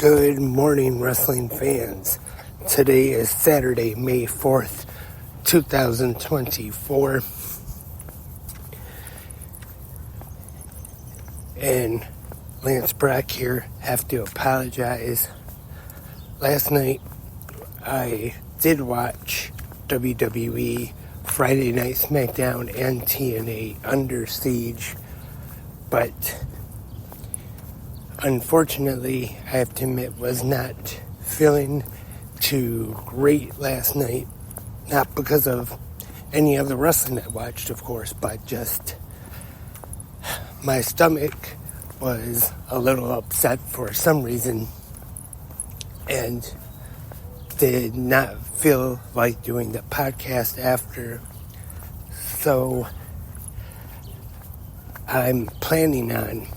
Good morning, wrestling fans. Today is Saturday, May 4th, 2024. And Lance Brock here. Have to apologize. Last night, I did watch WWE Friday Night SmackDown and TNA Under Siege, but unfortunately, I have to admit, was not feeling too great last night. Not because of any other wrestling I watched, of course, but just my stomach was a little upset for some reason and did not feel like doing the podcast after. So I'm planning on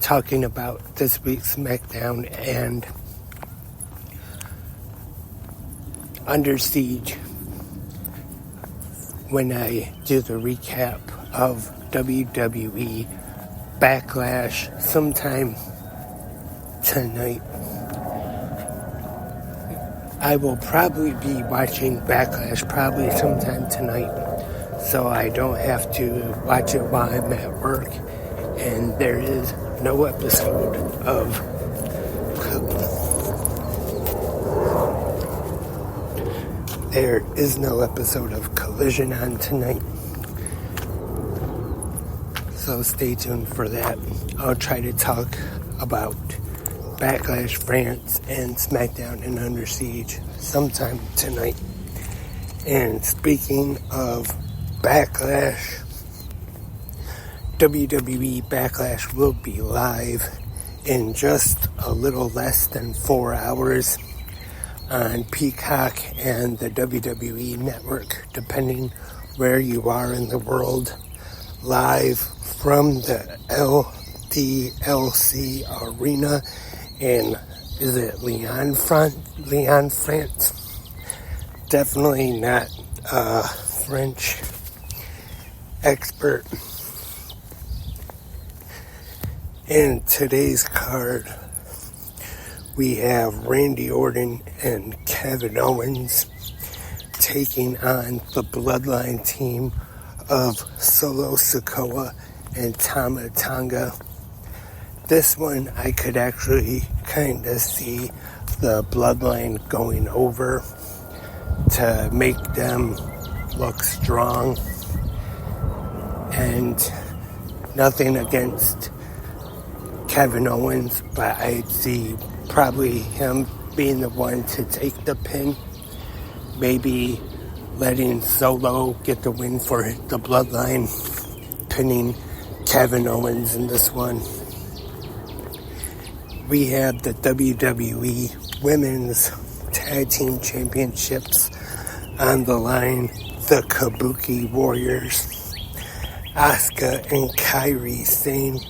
talking about this week's SmackDown and Under Siege when I do the recap of WWE Backlash sometime tonight. I will probably be watching Backlash probably sometime tonight, so I don't have to watch it while I'm at work. And there is no episode of Collision on tonight. So stay tuned for that. I'll try to talk about Backlash France and SmackDown and Under Siege sometime tonight. And speaking of Backlash, WWE Backlash will be live in just a little less than 4 hours on Peacock and the WWE Network, depending where you are in the world, live from the LDLC Arena in, is it Lyon, France? Definitely not a French expert. In today's card, we have Randy Orton and Kevin Owens taking on the Bloodline team of Solo Sikoa and Tama Tonga. This one, I could actually kind of see the Bloodline going over to make them look strong. And nothing against Kevin Owens, but I'd see probably him being the one to take the pin. Maybe letting Solo get the win for the Bloodline, pinning Kevin Owens in this one. We have the WWE Women's Tag Team Championships on the line. The Kabuki Warriors, Asuka and Kairi Sane,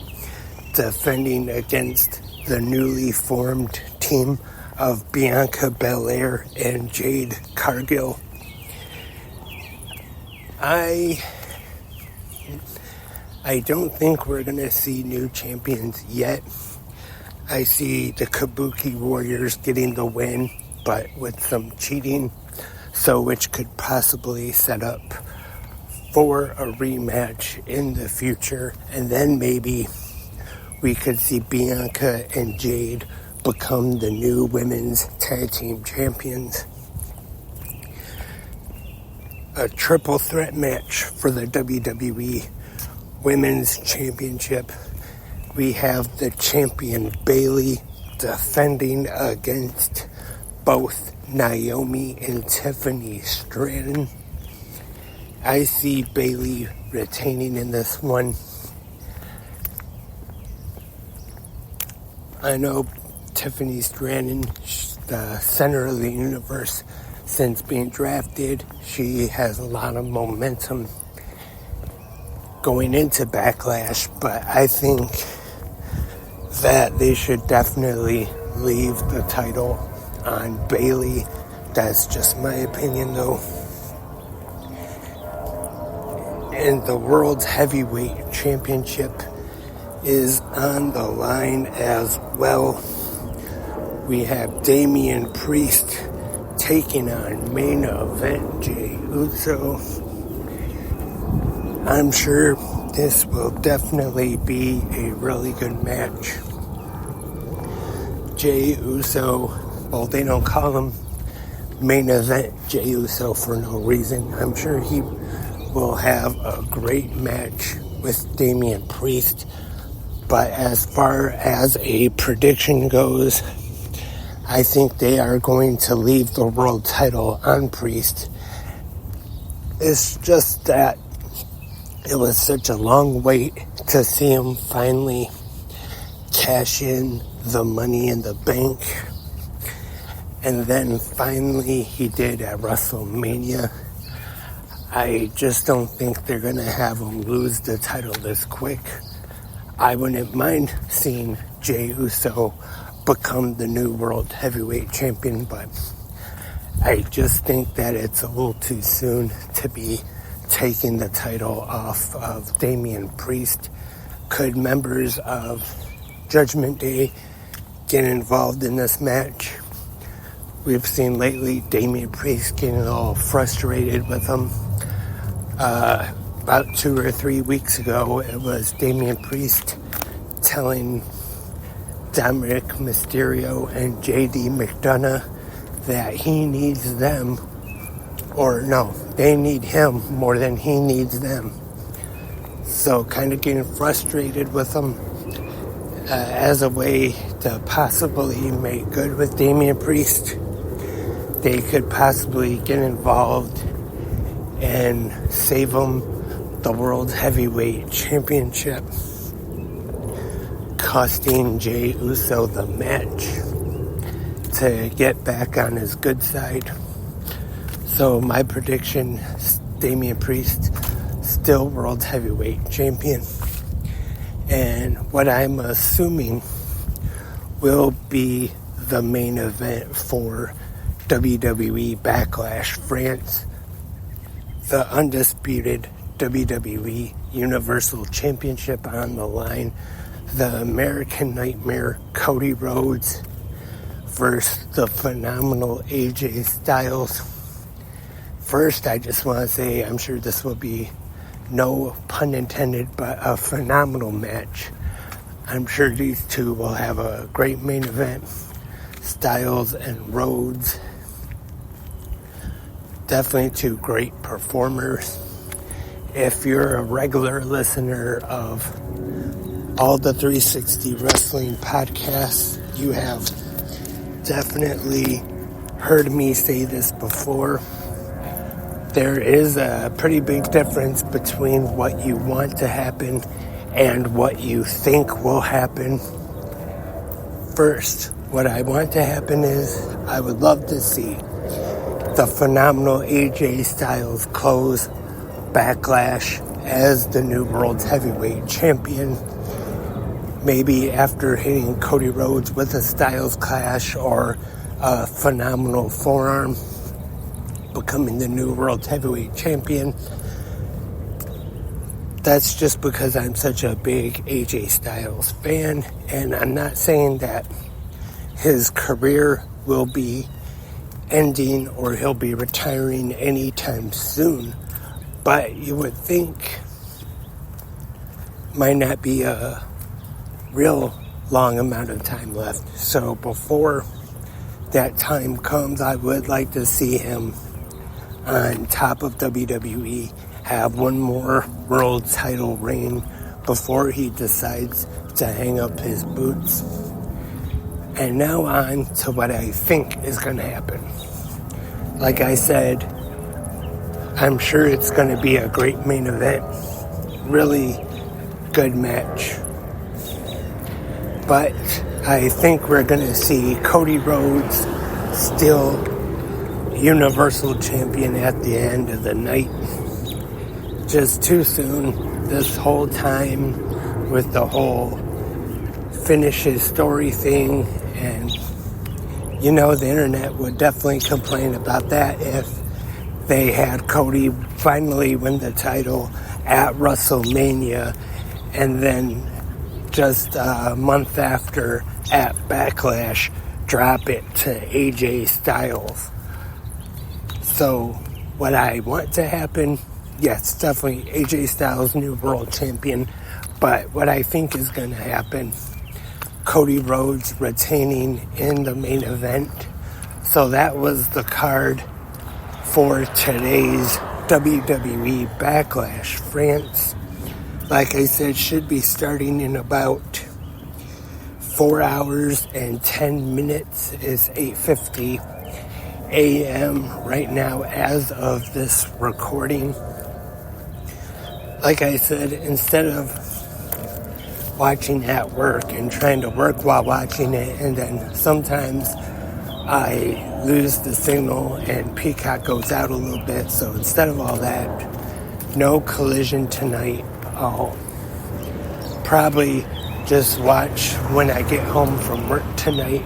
defending against the newly formed team of Bianca Belair and Jade Cargill. I don't think we're going to see new champions yet. I see the Kabuki Warriors getting the win, but with some cheating, so which could possibly set up for a rematch in the future, and then maybe we could see Bianca and Jade become the new women's tag team champions. A triple threat match for the WWE Women's Championship. We have the champion Bayley defending against both Naomi and Tiffany Stratton. I see Bayley retaining in this one. I know Tiffany Stratton, the center of the universe since being drafted. She has a lot of momentum going into Backlash, but I think that they should definitely leave the title on Bayley. That's just my opinion, though. And the World Heavyweight Championship is on the line as well. we have Damian Priest taking on main event Jey Uso. I'm sure this will definitely be a really good match. Jey Uso, well, they don't call him main event Jey Uso for no reason. I'm sure he will have a great match with Damian Priest. But as far as a prediction goes, I think they are going to leave the world title on Priest. It's just that it was such a long wait to see him finally cash in the Money in the Bank. And then finally he did at WrestleMania. I just don't think they're going to have him lose the title this quick. I wouldn't mind seeing Jey Uso become the new World Heavyweight Champion, but I just think that it's a little too soon to be taking the title off of Damian Priest. Could members of Judgment Day get involved in this match? We've seen lately Damian Priest getting all frustrated with him. About 2 or 3 weeks ago, it was Damian Priest telling Dominic Mysterio and JD McDonough that he needs them, or no, they need him more than he needs them. So kind of getting frustrated with him as a way to possibly make good with Damian Priest. They could possibly get involved and save him the World Heavyweight Championship, costing Jey Uso the match to get back on his good side. So my prediction, Damian Priest still World Heavyweight Champion. And what I'm assuming will be the main event for WWE Backlash France, the undisputed WWE Universal Championship on the line, the American Nightmare Cody Rhodes versus the phenomenal AJ Styles. First, I just want to say I'm sure this will be, no pun intended, but a phenomenal match. I'm sure these two will have a great main event. Styles and Rhodes, definitely two great performers. If you're a regular listener of all the 360 Wrestling podcasts, you have definitely heard me say this before. There is a pretty big difference between what you want to happen and what you think will happen. First, what I want to happen is I would love to see the phenomenal AJ Styles close Backlash as the new World Heavyweight Champion. Maybe after hitting Cody Rhodes with a Styles Clash or a phenomenal forearm, becoming the new World Heavyweight Champion. That's just because I'm such a big AJ Styles fan, and I'm not saying that his career will be ending or he'll be retiring anytime soon, but you would think might not be a real long amount of time left. So before that time comes, I would like to see him on top of WWE, have one more world title reign before he decides to hang up his boots. And now on to what I think is going to happen. Like I said, I'm sure it's going to be a great main event. Really good match. But I think we're going to see Cody Rhodes still Universal Champion at the end of the night. Just too soon. This whole time with the whole finish his story thing, and you know the internet would definitely complain about that if they had Cody finally win the title at WrestleMania and then just a month after at Backlash drop it to AJ Styles. So what I want to happen, yes, definitely AJ Styles, new world champion. But what I think is going to happen, Cody Rhodes retaining in the main event. So that was the card for today's WWE Backlash France. Like I said, should be starting in about 4 hours and 10 minutes. Is 8:50 a.m. right now as of this recording. Like I said, instead of watching at work and trying to work while watching it, and then sometimes I lose the signal and Peacock goes out a little bit, so instead of all that, no Collision tonight. I'll probably just watch when I get home from work tonight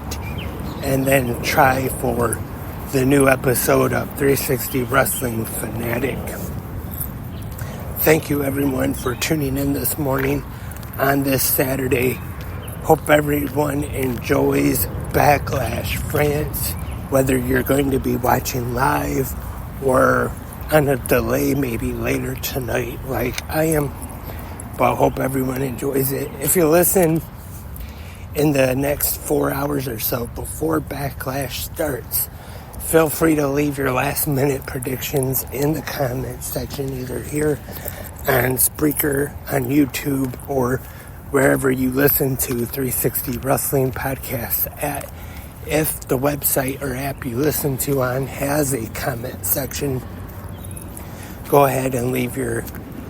and then try for the new episode of 360 Wrestling Fanatic. Thank you everyone for tuning in this morning on this Saturday. Hope everyone enjoys Backlash France, whether you're going to be watching live or on a delay maybe later tonight like I am. But I hope everyone enjoys it. If you listen in the next 4 hours or so before Backlash starts, feel free to leave your last minute predictions in the comments section, either here on Spreaker, on YouTube, or wherever you listen to 360 Wrestling Podcasts at. If the website or app you listen to on has a comment section, go ahead and leave your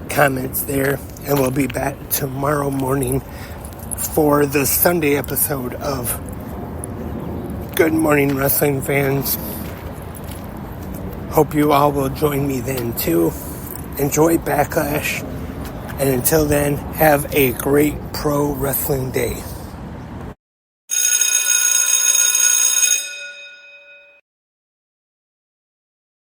comments there, and we'll be back tomorrow morning for the Sunday episode of Good Morning Wrestling Fans. Hope you all will join me then too. Enjoy Backlash, and until then, have a great pro wrestling day.